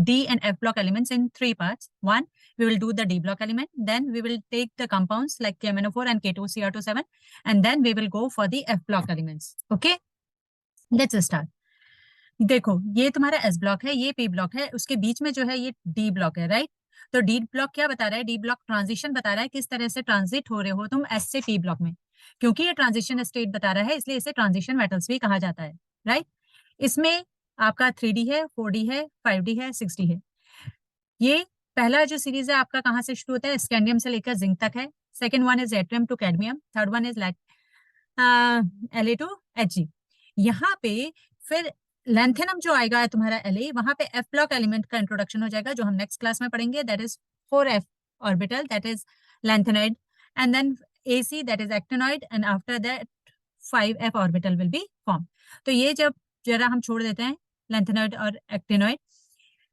D and F block elements in three parts. One, we will do the D block element. Then we will take the compounds like KMnO4 and K2Cr27, and then we will go for the F block elements. Okay, let's start. देखो ये तुम्हारा S block है, ये P block है, उसके बीच में जो है ये D ब्लॉक है, राइट? तो D ब्लॉक क्या बता रहा है? D ब्लॉक ट्रांजिशन बता रहा है, किस तरह से ट्रांजिट हो रहे हो तुम S से P ब्लॉक में। क्योंकि ये ट्रांजिशन स्टेट बता रहा है, इसलिए इसे ट्रांजिशन मेटल्स भी कहा जाता है, राइट? इसमें आपका 3D है, 4D है, 5D है, 6D है। ये पहला जो सीरीज है आपका कहाँ से शुरू होता है? स्कैंडियम से लेकर जिंक तक है। Second one is yttrium to cadmium, third one is La to Hg। यहाँ पे फिर लैंथेनम जो आएगा तुम्हारा La, वहां पे F ब्लॉक एलिमेंट का इंट्रोडक्शन हो जाएगा जो हम नेक्स्ट क्लास में पढ़ेंगे, that is 4F orbital, that is lanthanoid, and then AC that is actinoid, and after that 5F orbital will be form. तो ये जब जरा हम छोड़ देते हैं लैंथेनॉइड और एक्टिनॉइड,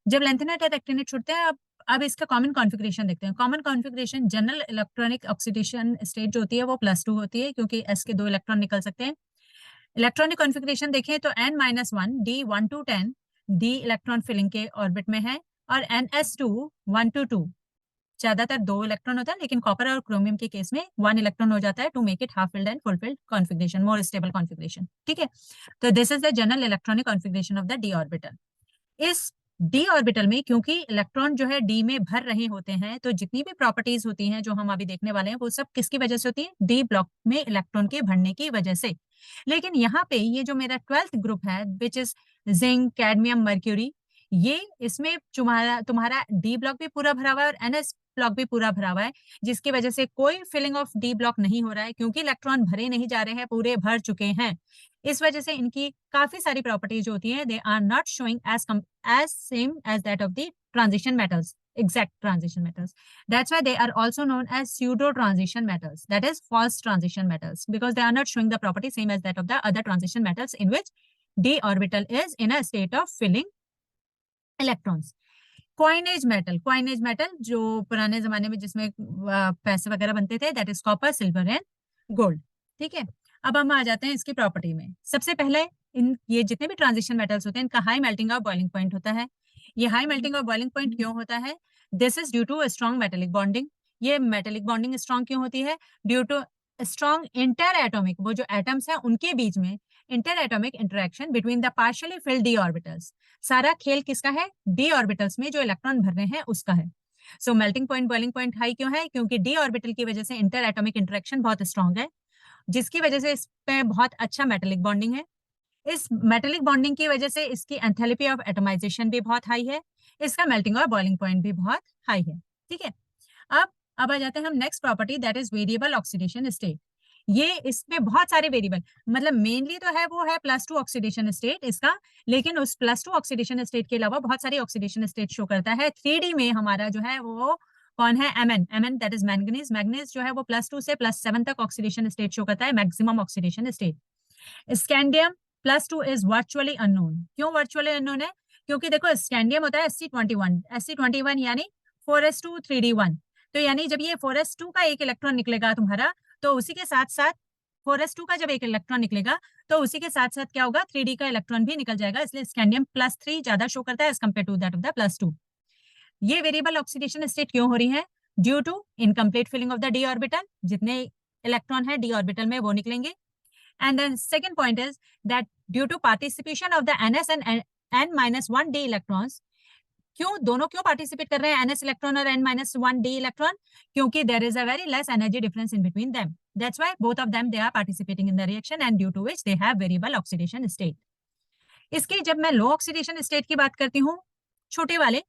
जब लैंथेनॉइड और एक्टिनॉइड छूटते हैं, अब इसका कॉमन कॉन्फ़िगरेशन देखते हैं। Common configuration general electronic oxidation state जो होती है वो +2 होती है, क्योंकि S के 2 इलेक्ट्रॉन निकल सकते हैं। इलेक्ट्रॉनिक कॉन्फ़िगरेशन देखें तो n-1 d1 to 10 d electron filling के ऑर्बिट में है, और ns2 1 to 2 ज्यादातर 2 इलेक्ट्रॉन होता है, लेकिन कॉपर और क्रोमियम के केस में 1 इलेक्ट्रॉन हो जाता है to make it half filled and full filled configuration, more stable configuration. ठीक है, तो this is the general electronic configuration of the d orbital. इस d ऑर्बिटल में क्योंकि इलेक्ट्रॉन जो है d में भर रहे होते हैं, तो जितनी भी प्रॉपर्टीज होती हैं जो हम अभी देखने वाले हैं वो सब किसकी वजह से होती है? d ब्लॉक में इलेक्ट्रॉन के भरने की वजह से। लेकिन यहाँ पे ये जो मेरा 12th ग्रुप है which is zinc, cadmium, mercury, ये इसमें तुम्हारा डी ब्लॉक भी पूरा भरा हुआ है और एनएस ब्लॉक भी पूरा भरा हुआ है, जिसकी वजह से कोई फिलिंग ऑफ डी ब्लॉक नहीं हो रहा है, क्योंकि इलेक्ट्रॉन भरे नहीं जा रहे हैं, पूरे भर चुके हैं। इस वजह से इनकी काफी सारी प्रॉपर्टीज होती हैं, they are not showing as same as that of the transition metals, exact transition metals. That's why they are also known as pseudo transition metals, that is false transition metals, because they are not showing the property same as that of the other transition metals in which d orbital is in a state of filling electrons. Coinage metal जो पुराने जमाने में जिसमें पैसे वगैरह बनते थे, that is copper, silver and gold. ठीक है, अब हम आ जाते हैं इसकी प्रॉपर्टी में। सबसे पहले ये जितने भी ट्रांजिशन मेटल्स होते हैं इनका हाई मेल्टिंग और बॉइलिंग पॉइंट होता है। ये हाई मेल्टिंग और बॉइलिंग पॉइंट क्यों होता है? This is due to strong metallic bonding. ये मेटेलिक बॉन्डिंग स्ट्रॉन्ग क्यों होती है? Due to strong inter atomic, वो जो एटम्स हैं उनके बीच में inter atomic interaction between the partially filled d orbitals. सारा खेल किसका है? डी ऑर्बिटल्स में जो इलेक्ट्रॉन भर रहे हैं उसका है। So melting point, boiling point high क्यों है? क्योंकि डी ऑर्बिटल की वजह से इंटर एटॉमिक इंटरेक्शन बहुत स्ट्रॉन्ग है, जिसकी वजह से इस पे बहुत अच्छा मेटेलिक बॉन्डिंग है। इस मेटेलिक बॉन्डिंग की वजह से इसकी एंथैल्पी ऑफ एटमाइजेशन भी बहुत हाई है, इसका मेल्टिंग और बॉइलिंग पॉइंट भी बहुत हाई है। ठीक है, अब आ जाते हैं हम next property, that is variable oxidation state. ये इसमें बहुत सारे वेरिएबल, मतलब मेनली तो है वो है +2 ऑक्सीडेशन स्टेट इसका, लेकिन उस +2 ऑक्सीडेशन स्टेट के अलावा बहुत सारी ऑक्सीडेशन स्टेट शो करता है। 3D में हमारा जो है वो कौन है? Mn that is manganese. Manganese जो है वो +2 से +7 तक ऑक्सीडेशन स्टेट शो करता है, maximum oxidation state. Scandium +2 is virtually unknown. क्यों वर्चुअली अननोन है? क्योंकि देखो स्कैंडियम होता है Sc21 यानी 4s2 3d1। तो यानी जब ये 4s2 का एक इलेक्ट्रॉन निकलेगा तुम्हारा, तो उसी के साथ साथ 4s2 का जब एक इलेक्ट्रॉन निकलेगा तो उसी के साथ साथ क्या होगा? 3d का इलेक्ट्रॉन भी निकल जाएगा, इसलिए स्कैंडियम +3 ज्यादा शो करता है as compare to that of the +2। ये वेरिएबल ऑक्सीडेशन स्टेट क्यों हो रही है? Due to incomplete filling of the d orbital, जितने इलेक्ट्रॉन है डी ऑर्बिटल में वो निकलेंगे। And then second point is that due to participation of the ns and n-1 d electrons, दोनों क्यों पार्टिसिपेट कर रहे हैं ns इलेक्ट्रॉन और n-1 d इलेक्ट्रॉन? क्योंकि there is a very less energy difference in between them. That's why both of them they are participating in the reaction and due to which they have variable oxidation state. इसके जब मैं लो oxidation state की बात करती हूँ, छोटे वाले,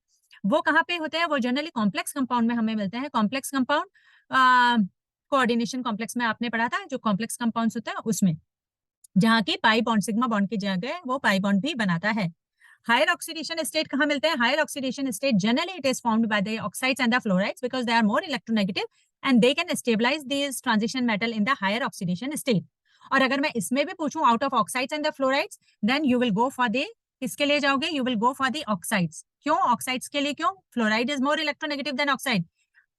वो कहाँ पे होते हैं? वो जनरली कॉम्प्लेक्स कंपाउंड में हमें मिलते हैं। कॉम्प्लेक्स कंपाउंड कोऑर्डिनेशन कॉम्प्लेक्स में आपने पढ़ा था, जो कॉम्प्लेक्स कंपाउंड्स होता है उसमें, जहाँ की पाई बॉन्ड सिग्मा बॉन्ड की जगह वो पाई बॉन्ड भी बनाता है। हायर ऑक्सीडेशन स्टेट कहाँ मिलते हैं? Higher oxidation state generally it is formed by the oxides and the fluorides because they are more electronegative and they can stabilise this transition metal in the higher oxidation state. और अगर मैं इसमें भी पूछूं out of oxides and the fluorides, then you will go for the, किसके लिए जाओगे? You will go for the oxides. क्यों ऑक्साइड्स के लिए? क्यों? Fluoride is more electronegative than oxide.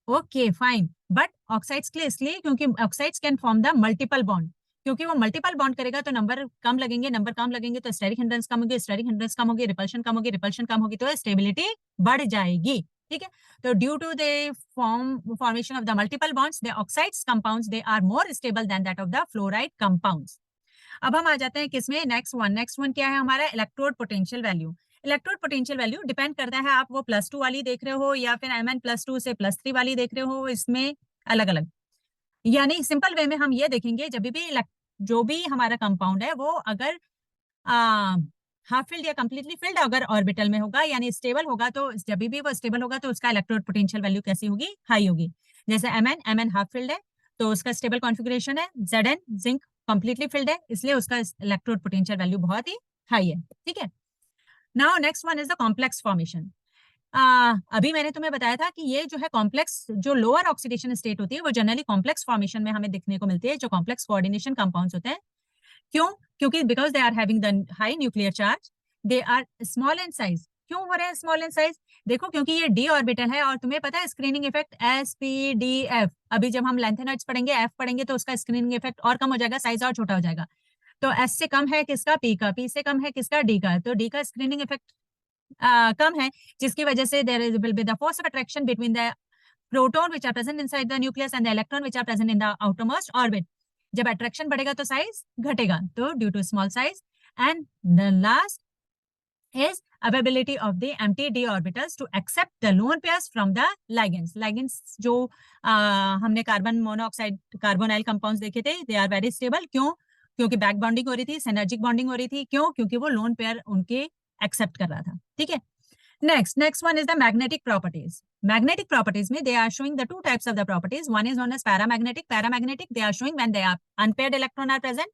Okay fine, but oxides के लिए इसलिए क्योंकि oxides can form the multiple bond, क्योंकि वो मल्टीपल बॉन्ड करेगा तो नंबर कम लगेंगे तो स्टेरिक हिंड्रेंस कम होगी, स्टेरिक हिंड्रेंस कम होगी, रिपल्शन कम होगी, रिपल्शन कम होगी तो स्टेबिलिटी बढ़ जाएगी। ठीक है, तो due to the formation of the multiple bonds the oxides compounds they are more stable than that of the fluoride compounds. अब हम आ जाते हैं किसमें, नेक्स्ट वन क्या है हमारा, electrode potential value. Electrode potential value depend करता है आप वो +2 वाली देख रहे हो या फिर Mn+2 से +3 वाली देख रहे हो, इसमें अलग अलग। यानी सिंपल वे में हम ये देखेंगे जब भी जो भी हमारा कंपाउंड है वो अगर हाफ फिल्ड या कंप्लीटली फिल्ड अगर ऑर्बिटल में होगा यानी स्टेबल होगा, तो जब भी वो स्टेबल होगा तो उसका इलेक्ट्रोड पोटेंशियल वैल्यू कैसी होगी, हाई होगी। जैसे Mn हाफ फिल्ड है तो उसका स्टेबल कॉन्फ़िगरेशन है, Zn जिंक कंप्लीटली फिल्ड है इसलिए उसका इलेक्ट्रोड पोटेंशियल वैल्यू बहुत ही हाई है। ठीक है, now next one is the complex formation. अभी मैंने तुम्हें बताया था कि ये जो है कॉम्प्लेक्स, जो लोअर ऑक्सीडेशन स्टेट होती है वो जनरली कॉम्प्लेक्स फॉर्मेशन में हमें दिखने को मिलती है, जो कॉम्प्लेक्स कोऑर्डिनेशन कंपाउंड्स होते हैं। क्यों? क्योंकि because they are having the high nuclear charge, they are small in size. क्यों हो रहे हैं स्मॉल इन साइज? देखो क्योंकि ये डी ऑर्बिटल है और तुम्हें पता है स्क्रीनिंग इफेक्ट SPDF, अभी जब हम लेंथेनॉइड्स पढ़ेंगे F पढ़ेंगे तो उसका स्क्रीनिंग इफेक्ट और कम हो जाएगा, साइज और छोटा हो जाएगा। तो S से कम है किसका, P का, P से कम है किसका, D का, तो D का स्क्रीनिंग इफेक्ट कम है, जिसकी वजह से there will be the force of attraction between the proton which are present inside the nucleus and the electron which are present in the outermost orbit. जब अट्रैक्शन बढ़ेगा तो साइज घटेगा, तो due to small size. And the last is availability of the empty d orbitals to accept the lone pairs from the ligands। ligands जो हमने carbon monoxide carbonyl compounds देखे थे, दे are very stable. क्यों? क्योंकि back bonding हो रही थी, synergic bonding हो रही थी। क्यों? क्योंकि वो लोन पेयर उनके एक्सेप्ट कर रहा था। ठीक है, next one is the magnetic properties. Magnetic properties में they are showing the two types of the properties, one is known as paramagnetic they are showing when they are unpaired electron are present,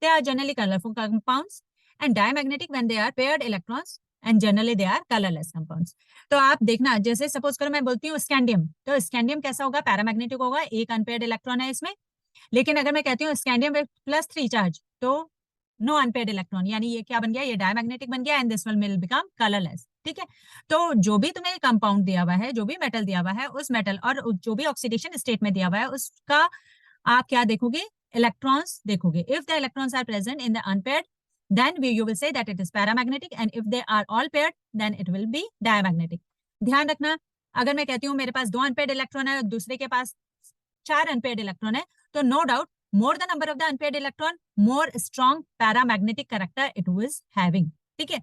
they are generally colourful compounds, and diamagnetic when they are paired electrons and generally they are colorless compounds। तो आप देखना, जैसे suppose करो मैं बोलती हूँ scandium, तो scandium कैसा होगा, पैरामैग्नेटिक होगा, एक अनपेयर्ड इलेक्ट्रॉन है इसमें। लेकिन अगर मैं कहती हूँ स्कैंडियम विद +3 चार्ज, तो नो अनपेयर्ड इलेक्ट्रॉन, यानी ये क्या बन गया, ये डायमैग्नेटिक बन गया and this will become colourless. ठीक है, तो जो भी तुम्हें कंपाउंड दिया हुआ है, जो भी मेटल दिया हुआ है, उस मेटल और जो भी ऑक्सीडेशन स्टेट में दिया हुआ है उसका आप क्या देखोगे, इलेक्ट्रॉन्स देखोगे। If the electrons are present in the unpaired then you will say that it is paramagnetic, and if they are all paired then it will be diamagnetic। ध्यान रखना, अगर मैं कहती हूँ मेरे पास 2 अनपेयर्ड इलेक्ट्रॉन है और दूसरे के पास 4 अनपेयर्ड इलेक्ट्रॉन है, तो no doubt more the number of the unpaired electron more strong paramagnetic character it was having. ठीक है,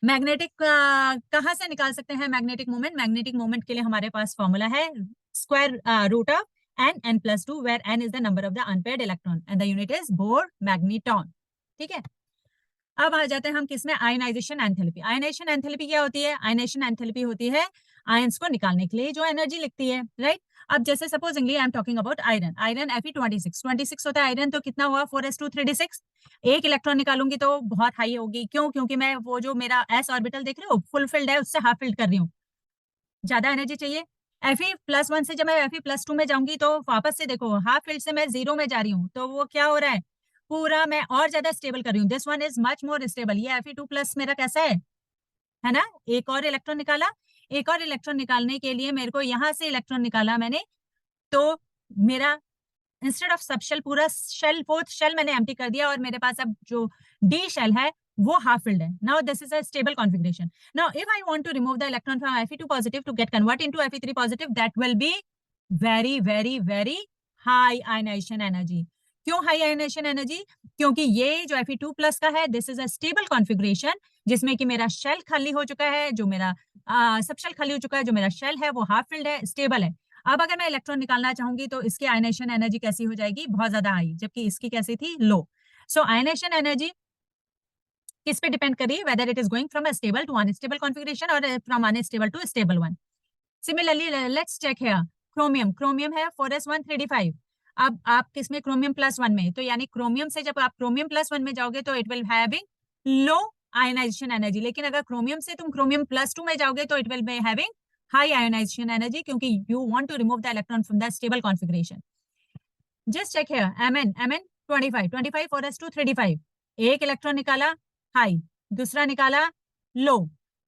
मैग्नेटिक कहाँ से निकाल सकते हैं मैग्नेटिक मोमेंट? मैग्नेटिक मोमेंट के लिए हमारे पास फॉर्मूला है square root of n+2 where n is the number of the unpaired electron and the unit is Bohr magneton। ठीक है, अब आ जाते हैं हम किसमें, आयनाइजेशन एंथैल्पी। आयनाइजेशन एंथैल्पी क्या होती है? आयनाइजेशन एंथैल्पी होती है आयंस को निकालने के लिए जो एनर्जी लिखती है, राइट। अब जैसे supposedly I am talking about iron, iron Fe26 होता है आयरन, तो कितना हुआ 4s2 एक इलेक्ट्रॉन निकालूंगी तो बहुत हाई होगी। क्यों? क्योंकि मैं वो जो मेरा s ऑर्बिटल देख रहे हो फुल फिल्ड है, उससे हाफ फिल्ड कर रही हूँ, ज्यादा एनर्जी चाहिए। Fe+1 से जब मैं Fe+2 में जाऊंगी तो वापस से देखो हाफ फील्ड से मैं 0 में जा रही हूँ, तो वो क्या हो रहा है, पूरा मैं और ज्यादा स्टेबल कर रही हूँ। This one is much more stable. ये Fe2+ मेरा कैसा है ना, एक और इलेक्ट्रॉन निकाला। एक और इलेक्ट्रॉन निकालने के लिए मेरे को यहां से इलेक्ट्रॉन निकाला मैंने, तो मेरा इंस्टेड ऑफ सब शेल पूरा शेल, फोर्थ शेल मैंने एम्प्टी कर दिया और मेरे पास अब जो डी शेल है वो हाफ फिल्ड है। Now this is a stable configuration. Now if I want to remove the electron from Fe2+ to get convert into Fe3+, that will be very very very high ionisation energy. क्यों high ionisation energy? क्योंकि ये जो Fe2+ का है this is a stable configuration जिसमें कि मेरा shell खाली हो चुका है, जो मेरा सब शेल खाली हो चुका है, जो मेरा शेल है वो हाफ फिल्ड है, स्टेबल है। अब अगर मैं इलेक्ट्रॉन निकालना चाहूंगी तो इसकी आयनाइजेशन एनर्जी कैसी हो जाएगी, बहुत ज्यादा हाई, जबकि इसकी कैसी थी, लो। सो आयनाइजेशन एनर्जी किस पे डिपेंड कर रही है, whether it is going from a stable to unstable configuration और from unstable to stable one. Similarly let's check here chromium. Chromium है 4s135। अब आप किसमें, क्रोमियम +1 में, तो यानी क्रोमियम से जब आप क्रोमियम +1 में जाओगे तो it will having low ionisation energy, लेकिन अगर क्रोमियम से तुम क्रोमियम +2 में जाओगे तो it will be having high ionization energy क्योंकि you want to remove the electron from the stable configuration। Just check here Mn 25 4s235, एक इलेक्ट्रॉन निकाला हाई, दूसरा निकाला low,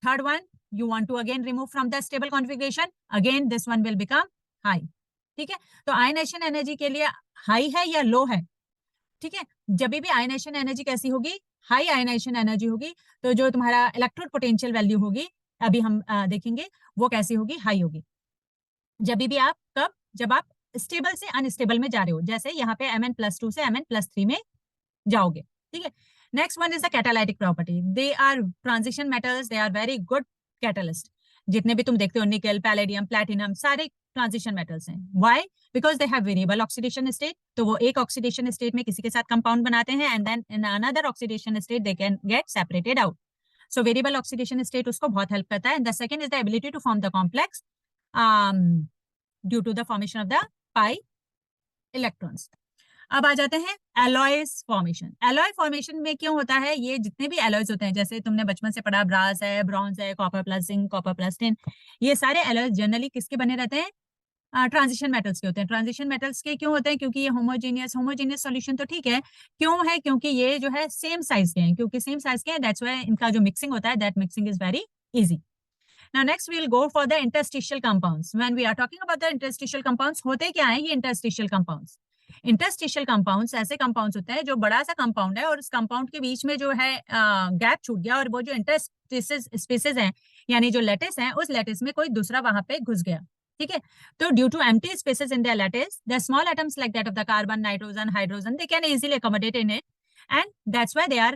third one you want to again remove from the stable configuration, again this one will become high। ठीक है, तो ionization energy के लिए high है या लो है? ठीक है, जब भी आयनाइजेशन एनर्जी कैसी होगी, हाई आयनाइजेशन एनर्जी होगी, तो जो तुम्हारा इलेक्ट्रोड पोटेंशियल वैल्यू होगी, अभी हम देखेंगे वो कैसी होगी, हाई होगी। जब भी आप कब, जब आप स्टेबल से अनस्टेबल में जा रहे हो, जैसे यहाँ पे Mn+2 से Mn+3 में जाओगे, ठीक है। Next one is the catalytic property. They are transition metals, they are very good catalyst. जितने भी तुम देखते हो, निकल, पैलेडियम, प्लैटिनम, सारे ट्रांजिशन मेटल्स हैं। Why? Because they have variable oxidation state, तो वो एक ऑक्सीडेशन स्टेट में किसी के साथ कंपाउंड बनाते हैं, and then in another oxidation state they can get separated out. So variable oxidation state उसको बहुत हेल्प करता है। And the second is the ability to form the complex due to the formation of the pi electrons. अब आ जाते हैं alloys formation. Alloy formation में क्यों होता है, ये जितने भी एलॉयज होते हैं, जैसे तुमने बचपन से पढ़ा, ब्रास है, ब्रॉन्ज है, copper plus zinc, copper plus tin, ये सारे एलॉयज जनरली किसके बने रहते हैं, ट्रांजिशन मेटल्स के होते हैं। ट्रांजिशन मेटल्स के क्यों होते हैं, क्योंकि ये होमोजीनियस सॉल्यूशन तो ठीक है, क्यों है, क्योंकि ये जो है सेम साइज के हैं, क्योंकि सेम साइज के हैं, दैट्स व्हाई इनका जो मिक्सिंग होता है, that mixing is very easy. Now next we will go for the interstitial compounds. When we are talking about the interstitial compounds, होते क्या है ये interstitial compounds? Interstitial compounds ऐसे compounds होते हैं जो बड़ा सा compound है और उस compound के बीच में जो है गैप छूट गया, और वो जो interstices spaces हैं, यानी जो lattice हैं, उस lattice में कोई दूसरा वहां पे घुस गया, ठीक है। तो due to empty spaces in their lattice, the small atoms like that of the carbon, nitrogen, hydrogen, they can easily accommodate in it, and that's why they are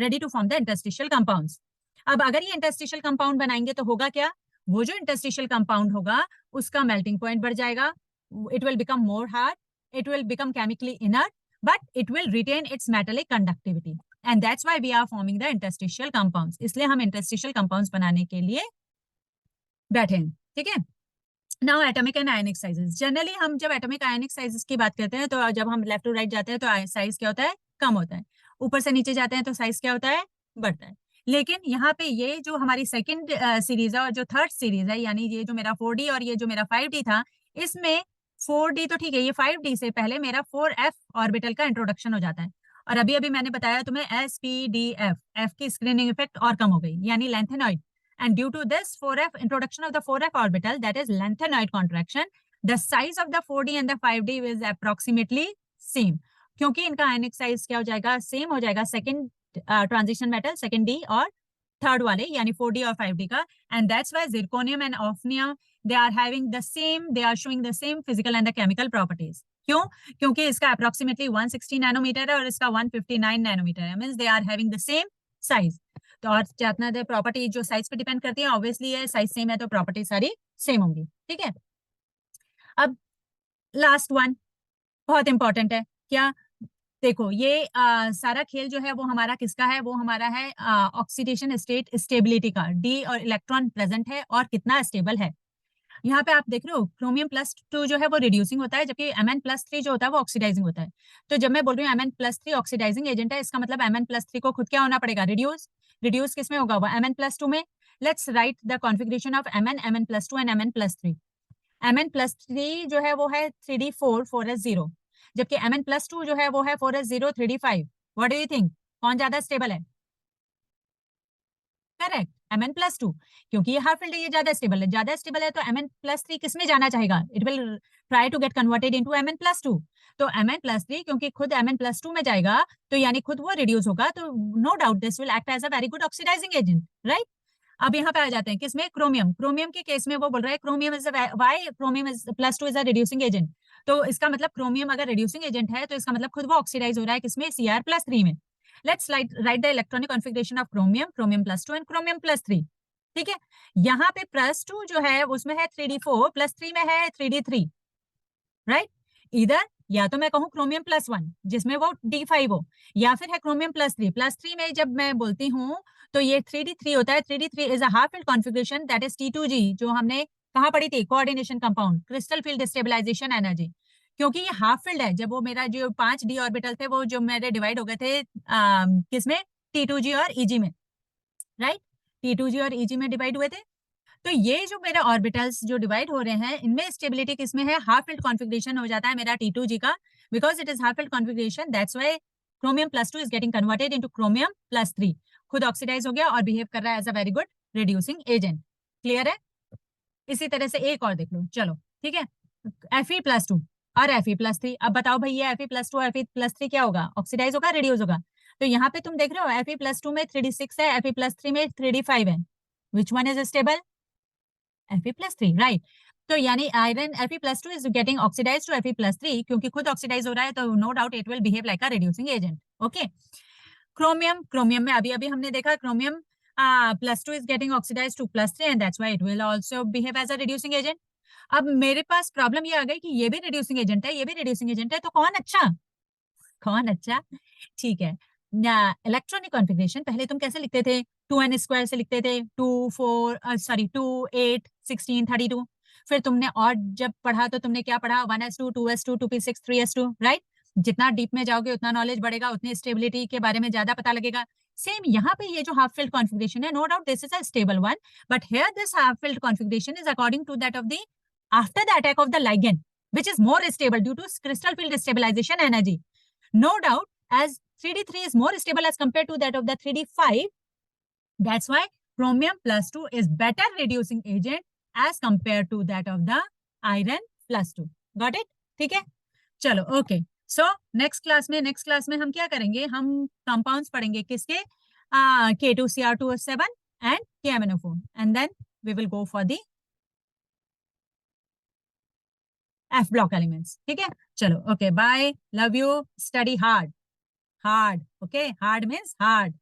ready to form the interstitial compounds. अब अगर ये interstitial compound बनाएंगे तो होगा क्या, वो जो interstitial compound होगा उसका मेल्टिंग पॉइंट बढ़ जाएगा, it will become more hard, it will become chemically inert, but it will retain its metallic conductivity, and that's why we are forming the interstitial compounds. इसलिए हम इंटरस्टिशियल कंपाउंड्स बनाने के लिए बैठे हैं, ठीक है। Now atomic and ionic sizes. Generally हम जब एटॉमिक आयनिक साइजेस की बात करते हैं, तो जब हम लेफ्ट टू राइट जाते हैं तो साइज क्या होता है, कम होता है, ऊपर से नीचे जाते हैं तो साइज क्या होता है, बढ़ता है। लेकिन यहाँ पे ये जो हमारी सेकंड सीरीज है और जो थर्ड सीरीज है, यानी ये जो मेरा 4D और ये जो मेरा 5D था, इसमें 4D तो ठीक है, ये 5D से पहले मेरा 4f ऑर्बिटल का इंट्रोडक्शन हो जाता है। और अभी अभी मैंने बताया तुम्हें SPDF, F की स्क्रीनिंग इफेक्ट और कम हो गई, यानी lanthanoid. And due to this 4f introduction of the 4f orbital, that is lanthanoid contraction, the size of the 4D and the 5D is approximately same. क्योंकि इनका आयनिक साइज क्या हो जाएगा, सेम हो जाएगा, second transition metal, second D और third वाले, यानी 4D और 5D का। And that's why zirconium and hafnium, they are having the same, they are showing the same physical and the chemical properties. क्यों? क्योंकि इसका अप्रोक्सीमेटली 160 नैनोमीटर है और इसका 159 नैनोमीटर है, means they are having the same size. तो और जितना दे प्रॉपर्टी जो साइज पे डिपेंड करती है, ऑब्वियसली है साइज सेम है तो प्रॉपर्टी सारी सेम होंगी, ठीक है। अब लास्ट वन बहुत इंपॉर्टेंट है, क्या, देखो ये सारा खेल जो है वो हमारा किसका है, वो हमारा है ऑक्सीडेशन स्टेट स्टेबिलिटी का। डी और इलेक्ट्रॉन प्रेजेंट है और कितना स्टेबल है। यहाँ पे आप देख रहे हो Chromium+2 जो है वो रिड्यूसिंग होता है, जबकि Mn+3 जो होता है वो ऑक्सीडाइजिंग होता है। तो जब मैं बोल रही हूँ Mn+3 ऑक्सीडाइजिंग एजेंट है, इसका मतलब Mn+3 को खुद क्या होना पड़ेगा, रिड्यूस। रिड्यूस किस में होगा, वो Mn+2 में। Let's write the configuration of Mn+2 and Mn+3। Mn+3 जो है वो है 3d4 4s0, जबकि Mn+2 जो है वो है 4s0 3d5। What do you think, कौन ज्यादा स्टेबल है? करेक्ट, Mn+2, क्योंकि ये हाफ फील्ड है, ये ज्यादा स्टेबल है। ज्यादा स्टेबल है तो Mn+3 किस में जाना चाहेगा, it will try to get converted into Mn+2। तो Mn+3 क्योंकि खुद Mn+2 में जाएगा, तो यानी खुद वो रिड्यूस होगा, तो no doubt this will act as a very good oxidising agent, right. अब यहाँ पे आ जाते हैं किसमें, क्रोमियम। क्रोमियम के केस में वो बोल रहा है chromium is why chromium is +2 is a reducing agent. तो इसका मतलब क्रोमियम अगर रिड्यूसिंग एजेंट है तो इसका मतलब खुद वो ऑक्सीडाइज हो रहा है किसमें, Cr+3 में। Let's write the electronic configuration of chromium, Chromium+2 and Chromium+3, ठीक है। यहाँ पे +2 जो है उसमें है 3d4, +3 में है 3d3, राइट। इधर या तो मैं कहूँ Chromium+1 जिसमें वो d5 हो, या फिर है Chromium+3। +3 में जब मैं बोलती हूँ तो ये 3d3 होता है। 3d3 is a half filled configuration, that is T2G, जो हमने कहाँ पढ़ी थी, coordination compound, crystal field stabilisation energy. क्योंकि ये हाफ फील्ड है, जब वो मेरा जो 5d ऑर्बिटल थे वो जो मेरे डिवाइड हो गए थे किसमें, T2G और EG में, राइट। T2G और EG में डिवाइड हुए थे। तो ये जो मेरे ऑर्बिटल्स जो डिवाइड हो रहे हैं, इनमें स्टेबिलिटी किसमें है, हाफ फील्ड कॉन्फिगरेशन हो जाता है मेरा T2G का, because it is half filled configuration, that's why Chromium+2 is getting converted into Chromium+3, खुद ऑक्सीडाइज हो गया और बिहेव कर रहा है as a very good reducing agent. Clear है? इसी तरह से एक और देख लो, चलो ठीक है, Fe+2। और Fe+3। अब बताओ भाई ये Fe+2 Fe+3 क्या होगा, ऑक्सीडाइज होगा, रिड्यूस होगा। तो यहाँ पे तुम देख रहे हो Fe+2 में 3d6 है, Fe+3 में 3d5 है, which one is stable, Fe+3, right. तो यानी iron Fe+2 is getting oxidise to Fe+3, क्योंकि खुद ऑक्सीडाइज हो रहा है, तो no doubt it will behave like a reducing agent. Okay, chromium, chromium में अभी अभी हमने देखा chromium +2 is getting oxidized to +3 and that's why it will also behave as a reducing agent। अब मेरे पास प्रॉब्लम ये आ गई कि ये भी रिड्यूसिंग एजेंट है, ये भी रिड्यूसिंग एजेंट है, तो कौन अच्छा, कौन अच्छा? ठीक है, इलेक्ट्रॉनिक कॉन्फ़िगरेशन पहले तुम कैसे लिखते थे, 2n² से लिखते थे, 2 8 16 32। फिर तुमने और जब पढ़ा तो तुमने क्या पढ़ा, 1s2 2s2 2p6 3s2, right. जितना डीप में जाओगे उतना नॉलेज बढ़ेगा, उतनी स्टेबिलिटी के बारे में ज्यादा पता लगेगा। सेम यहाँ पे ये जो हाफ फिल्ड कॉन्फ़िगरेशन है, no doubt this is a stable one, but here this half filled configuration is according to that of the after the attack of the ligand, which is more stable due to crystal field stabilization energy। No doubt, as 3d3 is more stable as compared to that of the 3d5, that's why chromium+2 is better reducing agent as compared to that of the iron+2। Got it? ठीक है, चलो okay. So next class में हम क्या करेंगे, हम compounds पढ़ेंगे किसके, K2Cr2O7 and KMnO4, and then we will go for the F block elements। ठीक है, चलो okay, bye, love you, study hard, hard, okay, hard means hard.